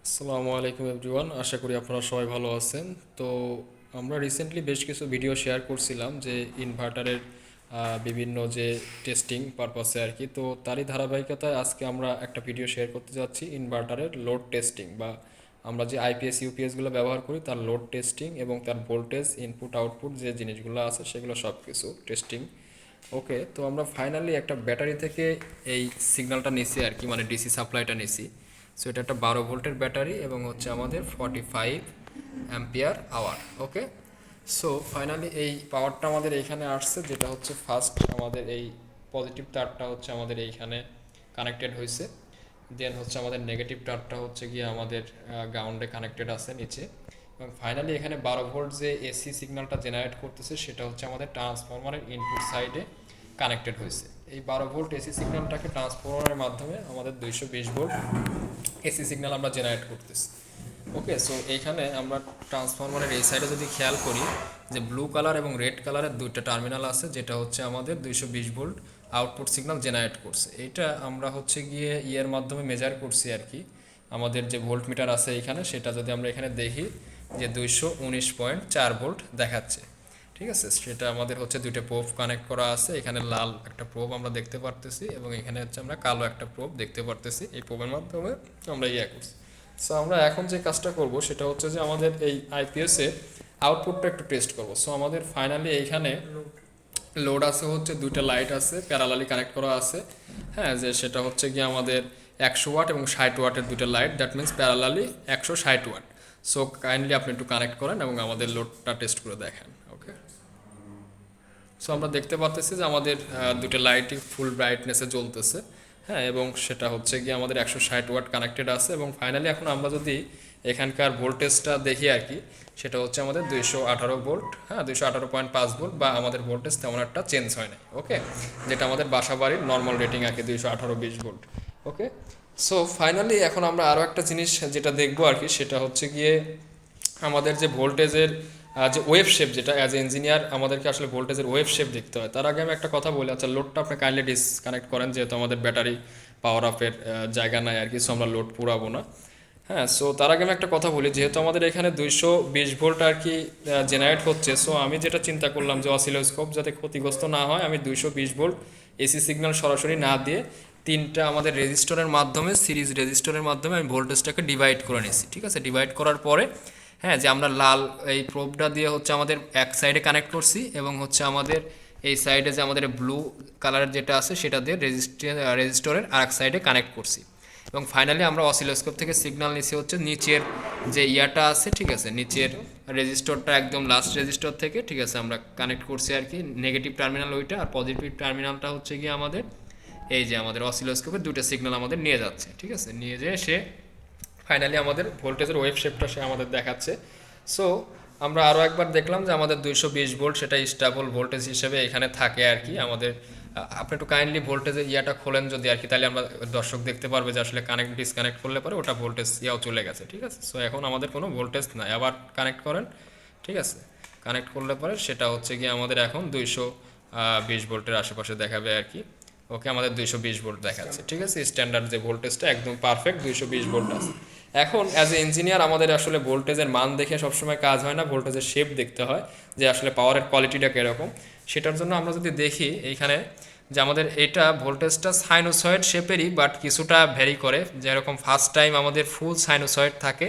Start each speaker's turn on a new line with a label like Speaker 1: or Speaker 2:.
Speaker 1: আসসালামু আলাইকুম এভরিওয়ান, আশা করি আপনারা সবাই ভালো আছেন। তো আমরা রিসেন্টলি বেশ কিছু ভিডিও শেয়ার করছিলাম যে ইনভার্টারের বিভিন্ন যে টেস্টিং পারপাসে আর কি। তো তারই ধারাবাহিকতায় আজকে আমরা একটা ভিডিও শেয়ার করতে যাচ্ছি ইনভার্টারের লোড টেস্টিং, বা আমরা যে আইপিএস ইউপিএসগুলো ব্যবহার করি তার লোড টেস্টিং এবং তার ভোল্টেজ ইনপুট আউটপুট যে জিনিসগুলো আছে সেগুলো সব কিছু টেস্টিং। ওকে, তো আমরা ফাইনালি একটা ব্যাটারি থেকে এই সিগন্যালটা নিছি আর কি, মানে ডিসি সাপ্লাইটা নিছি। সো এটা একটা 12 ভোল্টের ব্যাটারি এবং হচ্ছে আমাদের 45 অ্যাম্পিয়ার আওয়ার। ওকে, সো ফাইনালি এই পাওয়ারটা আমাদের এইখানে আসছে, যেটা হচ্ছে ফার্স্ট আমাদের এই পজিটিভ তারটা হচ্ছে আমাদের এইখানে কানেক্টেড হয়েছে। দেন হচ্ছে আমাদের নেগেটিভ তারটা হচ্ছে গিয়ে আমাদের গ্রাউন্ডে কানেক্টেড আছে নিচে। এবং ফাইনালি এখানে 12 ভোল্ট যে এসি সিগন্যালটা জেনারেট করতেছে সেটা হচ্ছে আমাদের ট্রান্সফরমারের ইনপুট সাইডে কানেক্টেড হয়েছে। এই 12 ভোল্ট এসি সিগন্যালটাকে ট্রান্সফরমারের মাধ্যমে আমাদের 220 ভোল্ট এসি সিগন্যাল আমরা জেনারেট করতেছি। ওকে, সো এইখানে আমরা ট্রান্সফরমারের এই সাইডে যদি খেয়াল করি যে ব্লু কালার এবং রেড কালারের দুইটা টার্মিনাল আছে, যেটা হচ্ছে আমাদের 220 ভোল্ট আউটপুট সিগন্যাল জেনারেট করছে। এটা আমরা হচ্ছে গিয়ে ইয়ের মাধ্যমে মেজার করছি আর কি। আমাদের যে ভোল্ট মিটার আছে এখানে, সেটা যদি আমরা এখানে দেখি যে 219.4 ভোল্ট দেখাচ্ছে। ঠিক আছে, সেটা আমাদের হচ্ছে দুইটা প্রোব কানেক্ট করা আছে। এখানে লাল একটা প্রোব আমরা দেখতে পারতেছি এবং এখানে হচ্ছে আমরা কালো একটা প্রোব দেখতে পারতেছি। এই প্রোবের মাধ্যমে আমরা ইয়ে করছি। সো আমরা এখন যে কাজটা করব সেটা হচ্ছে যে আমাদের এই আইপিএসে আউটপুটটা একটু টেস্ট করব। সো আমাদের ফাইনালি এইখানে লোড আছে হচ্ছে দুইটা লাইট আছে প্যারালালি কানেক্ট করা আছে। হ্যাঁ, যে সেটা হচ্ছে কি আমাদের 100 ওয়াট এবং 60 ওয়াটের দুইটা light, that means parallelly 160 watt. So kindly আপনি একটু কানেক্ট করেন এবং আমাদের লোডটা টেস্ট করে দেখেন। ওকে, সো আমরা দেখতে পাচ্ছি যে আমাদের দুটো লাইটই ফুল ব্রাইটনেসে জ্বলতেছে। হ্যাঁ, এবং সেটা হচ্ছে কি আমাদের 160 ওয়াট কানেক্টেড আছে। এবং ফাইনালি এখন আমরা যদি এখানকার ভোল্টেজটা দেখি আর কি, সেটা হচ্ছে আমাদের 218 ভোল্ট। হ্যাঁ, 218.5 ভোল্ট, বা আমাদের ভোল্টেজ তেমন একটা চেঞ্জ হয় না। ওকে, যেটা আমাদের বাসা বাড়ির নর্মাল রেটিং আর কি, 218-20 ভোল্ট। ওকে, সো ফাইনালি এখন আমরা আরও একটা জিনিস যেটা দেখবো আর কি, সেটা হচ্ছে গিয়ে আমাদের যে ভোল্টেজের যে ওয়েভ শেপ, যেটা অ্যাজ এ ইঞ্জিনিয়ার আমাদেরকে আসলে ভোল্টেজের ওয়েভ শেপ দেখতে হয়। তার আগে আমি একটা কথা বলি, আচ্ছা লোডটা আপনি কাইন্ডলি ডিসকানেক্ট করেন, যেহেতু আমাদের ব্যাটারি পাওয়ার আপের জায়গা নাই আর কি, সো আমরা লোড পুরাবো না। হ্যাঁ, সো তার আগে আমি একটা কথা বলি, যেহেতু আমাদের এখানে 220 ভোল্ট আর কি জেনারেট হচ্ছে, সো আমি যেটা চিন্তা করলাম যে অসিলোস্কোপ যাতে ক্ষতিগ্রস্ত না হয়, আমি 220 ভোল্ট এসি সিগন্যাল সরাসরি না দিয়ে তিনটা আমাদের রেজিস্টরের মাধ্যমে, সিরিজ রেজিস্টরের মাধ্যমে আমি ভোল্টেজটাকে ডিভাইড করে নিয়েছি। ঠিক আছে, ডিভাইড করার পরে হ্যাঁ, যে আমরা লাল এই প্রোবটা দিয়ে হচ্ছে আমাদের এক সাইডে কানেক্ট করছি এবং হচ্ছে আমাদের এই সাইডে যে আমাদের ব্লু কালারের যেটা আছে সেটা দিয়ে রেজিস্টরের আর এক সাইডে কানেক্ট করছি। এবং ফাইনালি আমরা অসিলোস্কোপ থেকে সিগন্যাল নিচ্ছি হচ্ছে নিচের যে ইয়াটা আছে, ঠিক আছে, নিচের রেজিস্টরটা একদম লাস্ট রেজিস্টর থেকে, ঠিক আছে, আমরা কানেক্ট করছি আর কি। নেগেটিভ টার্মিনাল ওইটা, আর পজিটিভ টার্মিনালটা হচ্ছে গিয়ে আমাদের এই যে আমাদের অসিলোস্কোপের দুটো সিগন্যাল আমাদের নিয়ে যাচ্ছে। ঠিক আছে, নিয়ে যেয়ে সে ফাইনালি আমাদের ভোল্টেজের ওয়েভ শেপটা সে আমাদের দেখাচ্ছে। সো আমরা আরও একবার দেখলাম যে আমাদের 220 ভোল্ট সেটা স্টেবল ভোল্টেজ হিসেবে এখানে থাকে আর কি। আমাদের আপনি একটু কাইন্ডলি ভোল্টেজের ইয়াটা খোলেন যদি আর কি, তাহলে আমরা দর্শক দেখতে পারবে যে আসলে কানেক্ট ডিসকানেক্ট করলে পরে ওটা ভোল্টেজ ইয়াও চলে গেছে। ঠিক আছে, সো এখন আমাদের কোনো ভোল্টেজ নাই, আবার কানেক্ট করেন। ঠিক আছে, কানেক্ট করলে পরে সেটা হচ্ছে গিয়ে আমাদের এখন 220 ভোল্টের আশেপাশে দেখাবে আর কি। ওকে, আমাদের 220 ভোল্ট দেখাচ্ছে। ঠিক আছে, স্ট্যান্ডার্ড যে ভোল্টেজটা একদম পারফেক্ট 220 ভোল্ট আছে। এখন অ্যাজ এ ইঞ্জিনিয়ার আমাদের আসলে ভোল্টেজের মান দেখে সবসময় কাজ হয় না, ভোল্টেজের শেপ দেখতে হয় যে আসলে পাওয়ারের কোয়ালিটিটা কীরকম। সেটার জন্য আমরা যদি দেখি এইখানে যে আমাদের এটা ভোল্টেজটা সাইনোসয়েড শেপেরই, বাট কিছুটা ভ্যারি করে। যেরকম ফার্স্ট টাইম আমাদের ফুল সাইনোসয়েড থাকে,